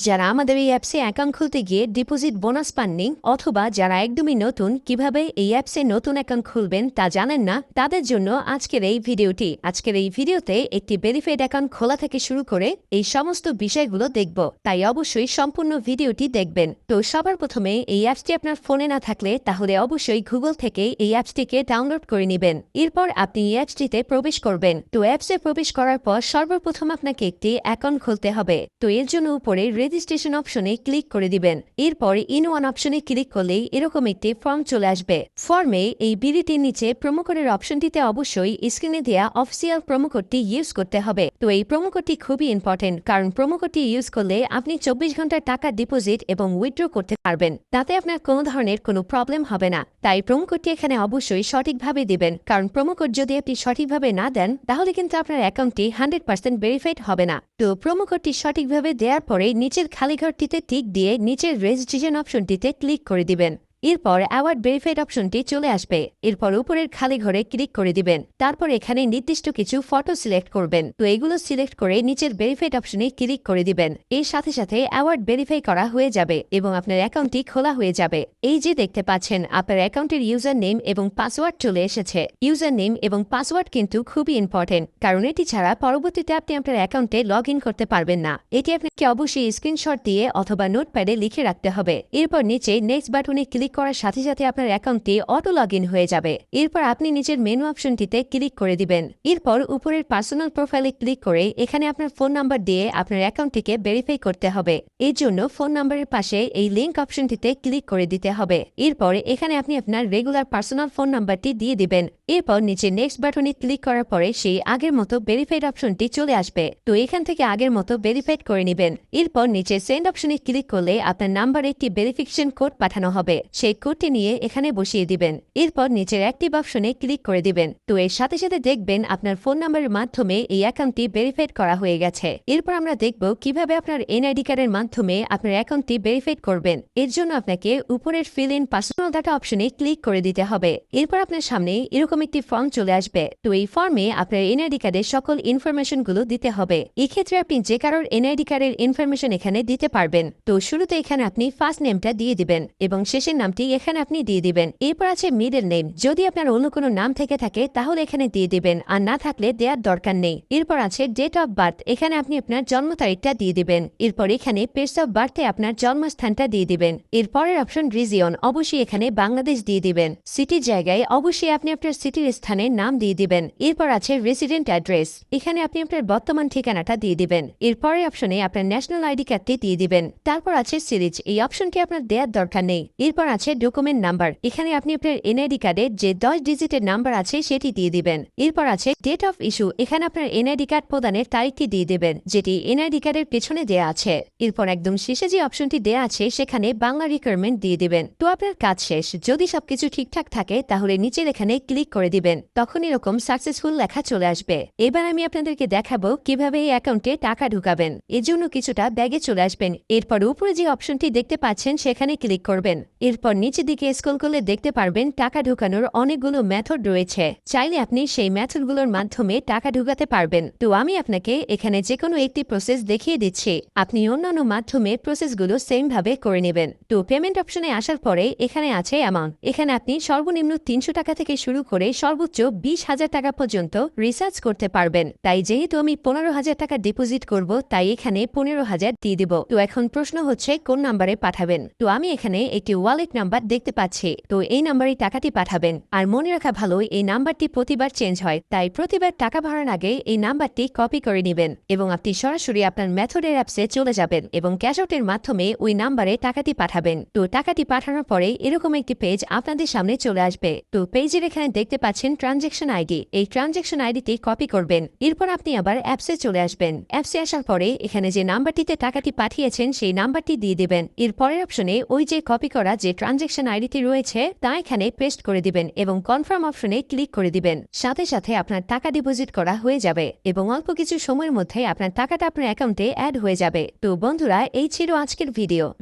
যারা আমাদের এই অ্যাপসে অ্যাকাউন্ট খুলতে গিয়ে ডিপোজিট বোনাস পাননি অথবা যারা একদমই নতুন কিভাবে এই অ্যাপসে নতুন অ্যাকাউন্ট খুলবেন তা জানেন না, তাদের জন্য আজকের এই ভিডিওটি। আজকের এই ভিডিওতে একটি ভেরিফাইড অ্যাকাউন্ট খোলা থেকে শুরু করে এই সমস্ত বিষয়গুলো দেখব, তাই অবশ্যই সম্পূর্ণ ভিডিওটি দেখবেন। তো সবার প্রথমে এই অ্যাপসটি আপনার ফোনে না থাকলে তাহলে অবশ্যই গুগল থেকে এই অ্যাপসটিকে ডাউনলোড করে নেবেন। এরপর আপনি এই অ্যাপসটিতে প্রবেশ করবেন। তো অ্যাপসে প্রবেশ করার পর সর্বপ্রথম আপনাকে একটি অ্যাকাউন্ট খুলতে হবে। তো এর জন্য উপরে রেজিস্ট্রেশন অপশনে ক্লিক করে দিবেন। এরপর ইন ওয়ান অপশনে ক্লিক করলেই এরকম একটি ফর্ম চলে আসবে। ফর্মে এই বিলিটির নিচে প্রোমো কোডের অপশনটিতে অবশ্যই স্ক্রিনে দেওয়া অফিসিয়াল প্রোমো কোডটি ইউজ করতে হবে। তো এই প্রোমো কোডটি খুবই ইম্পর্টেন্ট, কারণ প্রোমো কোডটি ইউজ করলে আপনি 24 ঘন্টার টাকা ডিপোজিট এবং উইথড্র করতে পারবেন। তাতে আপনার কোনো ধরনের কোনো প্রবলেম হবে না। তাই প্রোমো কোডটি এখানে অবশ্যই সঠিকভাবে দিবেন, কারণ প্রোমো কোড যদি আপনি সঠিকভাবে না দেন তাহলে কিন্তু আপনার অ্যাকাউন্টটি 100% ভেরিফাইড হবে না। তো প্রোমো কোডটি সঠিকভাবে দেওয়ার পরে নিচের খালি ঘরটিতে টিক দিয়ে নিচের রেজিস্ট্রেশন অপশনটিতে ক্লিক করে দিবেন। এরপর অ্যাওয়ার্ড ভেরিফাইড অপশনটি চলে আসবে। এরপর উপরের খালি ঘরে ক্লিক করে দিবেন। তারপর এখানে নির্দিষ্ট কিছু ফটো সিলেক্ট করবেন। তো এগুলো সিলেক্ট করে নিচের ভেরিফাইড অপশনে ক্লিক করে দিবেন। এর সাথে সাথে অ্যাওয়ার্ড ভেরিফাই করা হয়ে যাবে এবং আপনার অ্যাকাউন্টটি খোলা হয়ে যাবে। এই যে দেখতে পাচ্ছেন আপনার অ্যাকাউন্টের ইউজার নেম এবং পাসওয়ার্ড চলে এসেছে। ইউজার নেম এবং পাসওয়ার্ড কিন্তু খুবই ইম্পর্টেন্ট, কারণ এটি ছাড়া পরবর্তীতে আপনি আপনার অ্যাকাউন্টে লগ ইন করতে পারবেন না। এটি আপনাকে অবশ্যই স্ক্রিনশট দিয়ে অথবা নোটপ্যাডে লিখে রাখতে হবে। এরপর নিচে নেক্সট বাটনে ক্লিক করার সাথে সাথে আপনার অ্যাকাউন্টটি অটো লগ ইন হয়ে যাবে। এরপর আপনি নিচের মেনু অপশনটিতে ক্লিক করে দিবেন। এরপর উপরের পার্সোনাল প্রোফাইলে ক্লিক করে এখানে আপনার ফোন নাম্বার দিয়ে আপনার অ্যাকাউন্টটিকে ভেরিফাই করতে হবে। এর জন্য ফোন নাম্বারের পাশে এই লিঙ্ক অপশনটিতে ক্লিক করে দিতে হবে। এরপর এখানে আপনি আপনার রেগুলার পার্সোনাল ফোন নাম্বারটি দিয়ে দিবেন। এরপর নিচে নেক্সট বাটনে ক্লিক করার পরে সেই আগের মতো ভেরিফাইড অপশনটি চলে আসবে। তো এখান থেকে আগের মতো ভেরিফাইড করে নেবেন। এরপর নিচে সেন্ড অপশনে ক্লিক করলে আপনার নাম্বারে একটি ভেরিফিকেশন কোড পাঠানো হবে। সেই কোডটি নিয়ে এখানে বসিয়ে দিবেন। এরপর নিচের অ্যাক্টিভ অপশনে ক্লিক করে দিবেন। তো এর সাথে সাথে দেখবেন আপনার ফোন নাম্বারের মাধ্যমে এই অ্যাকাউন্টটি ভেরিফাইড করা হয়ে গেছে। এরপর আমরা দেখব কিভাবে আপনার এনআইডি কার্ডের মাধ্যমে আপনার অ্যাকাউন্টটি ভেরিফাইড করবেন। এর জন্য আপনাকে উপরের ফিল ইন পার্সোনাল ডাটা অপশনে ক্লিক করে দিতে হবে। এরপর আপনার সামনে এরকম একটি ফর্ম চলে আসবে। তো এই ফর্মে আপনার এনআইডি কার্ডের সকল ইনফরমেশন গুলো দিতে হবে। এক্ষেত্রে আপনি যে কারোর এনআইডি কার্ডের ইনফরমেশন এখানে দিতে পারবেন। তো শুরুতে এখানে আপনি ফার্স্ট নেমটা দিয়ে দিবেন এবং শেষের নামটি এখানে আপনি দিয়ে দিবেন। এরপর আছে মিডল নেম। যদি আপনার অন্য কোনো নাম থেকে থাকে তাহলে এখানে দিয়ে দিবেন, আর না থাকলে দেওয়ার দরকার নেই। এরপর আছে ডেট অফ বার্থ। এখানে আপনি আপনার জন্ম তারিখটা দিয়ে দিবেন। এরপর এখানে প্লেস অফ বার্থে আপনার জন্মস্থানটা দিয়ে দিবেন। এরপরের অপশন রিজিয়ন, অবশ্যই এখানে বাংলাদেশ দিয়ে দিবেন। সিটির জায়গায় অবশ্যই আপনি আপনার সিটির স্থানের নাম দিয়ে দিবেন। এরপর আছে রেসিডেন্ট অ্যাড্রেস। এখানে আপনি আপনার বর্তমান ঠিকানাটা দিয়ে দিবেন। এরপরের অপশনে আপনার ন্যাশনাল আইডি কার্ডটি দিয়ে দিবেন। তারপর আছে সিরিজ, এই অপশনটি আপনার দেওয়ার দরকার নেই। এরপর আছে ডকুমেন্ট নাম্বার। এখানে আপনি আপনার এনআইডি কার্ডের যে 10 ডিজিটের নাম্বার আছে সেটি দিয়ে দিবেন। এরপর আছে ডেট অফ ইস্যু। এখানে আপনার এনআইডি কার্ড প্রদানের তারিখটি দিয়ে দেবেন, যেটি এনআইডি কার্ডের পেছনে দেয়া আছে। এরপর একদম শেষে যে অপশনটি দেয়া আছে সেখানে বাংলা রিকোয়ারমেন্ট দিয়ে দিবেন। তো আপনার কাজ শেষ। যদি সবকিছু ঠিকঠাক থাকে তাহলে নিচের এখানে ক্লিক করে দিবেন। তখন এরকম সাকসেসফুল লেখা চলে আসবে। এবার আমি আপনাদেরকে দেখাবো কিভাবে এই অ্যাকাউন্টে টাকা ঢুকাবেন। এর জন্য কিছুটা ব্যাগে চলে আসবেন। এরপর উপরে যে অপশনটি দেখতে পাচ্ছেন সেখানে ক্লিক করবেন। এরপর নিচের দিকে স্ক্রল করলে দেখতে পারবেন টাকা ঢুকানোর অনেকগুলো মেথড রয়েছে। চাইলে আপনি সেই মেথডগুলোর মাধ্যমে টাকা ঢুকাতে পারবেন। তো আমি আপনাকে এখানে যে কোনো একটি প্রসেস দেখিয়ে দিচ্ছি, আপনি অন্যান্য মাধ্যমে প্রসেসগুলো সেম ভাবে করে নেবেন। তো পেমেন্ট অপশনে আসার পরে এখানে আছে অ্যামাউন্ট। এখানে আপনি সর্বনিম্ন 300 টাকা থেকে শুরু করে সর্বোচ্চ 20,000 টাকা পর্যন্ত রিচার্জ করতে পারবেন। তাই যেহেতু আমি 15,000 টাকা ডিপোজিট করব, তাই এখানে 15,000 দিয়ে দিব। তো এখন প্রশ্ন হচ্ছে কোন নাম্বারে পাঠাবেন। তো আমি এখানে একটি ওয়ালেট নাম্বার দেখতে পাচ্ছি। তো এই নাম্বারে টাকাটি পাঠাবেন। আর মনে রাখা ভালো, এই নাম্বারটি প্রতিবার চেঞ্জ হয়, তাই প্রতিবার টাকা ভরার আগে এই নাম্বারটি কপি করে নেবেন এবং আপনি সরাসরি আপনার মেথডের অ্যাপসে চলে যাবেন এবং ক্যাশ আউটের মাধ্যমে ওই নাম্বারে টাকাটি পাঠাবেন। তো টাকাটি পাঠানোর পরে এরকম একটি পেজ আপনাদের সামনে চলে আসবে। তো পেজের এখানে দেখতে পাচ্ছেন ট্রানজ্যাকশন আইডি। এই ট্রানজ্যাকশন আইডিটি কপি করবেন। এরপর আপনি আবার অ্যাপসে চলে আসবেন। অ্যাপসে আসার পরে এখানে যে নাম্বারটিতে টাকাটি পাঠিয়েছেন সেই নাম্বারটি দিয়ে দিবেন। এর পরের অপশনে ওই যে কপি করা যে ট্রানজ্যাকশন আইডিটি রয়েছে তা এখানে পেস্ট করে দিবেন এবং কনফার্ম অপশনে ক্লিক করে দিবেন। সাথে সাথে আপনার টাকা ডিপোজিট করা হয়ে যাবে এবং অল্প কিছু সময়ের মধ্যে আপনার টাকাটা আপনার অ্যাকাউন্টে অ্যাড হয়ে যাবে। তো বন্ধুরা, এই ছিল আজকের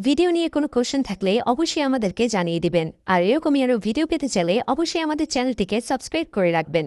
ভিডিও নিয়ে কোনো কোশ্চেন থাকলে অবশ্যই আমাদেরকে জানিয়ে দিবেন। আর এরকমই আরো ভিডিও পেতে চাইলে অবশ্যই আমাদের চ্যানেলটিকে সাবস্ক্রাইব করে রাখবেন।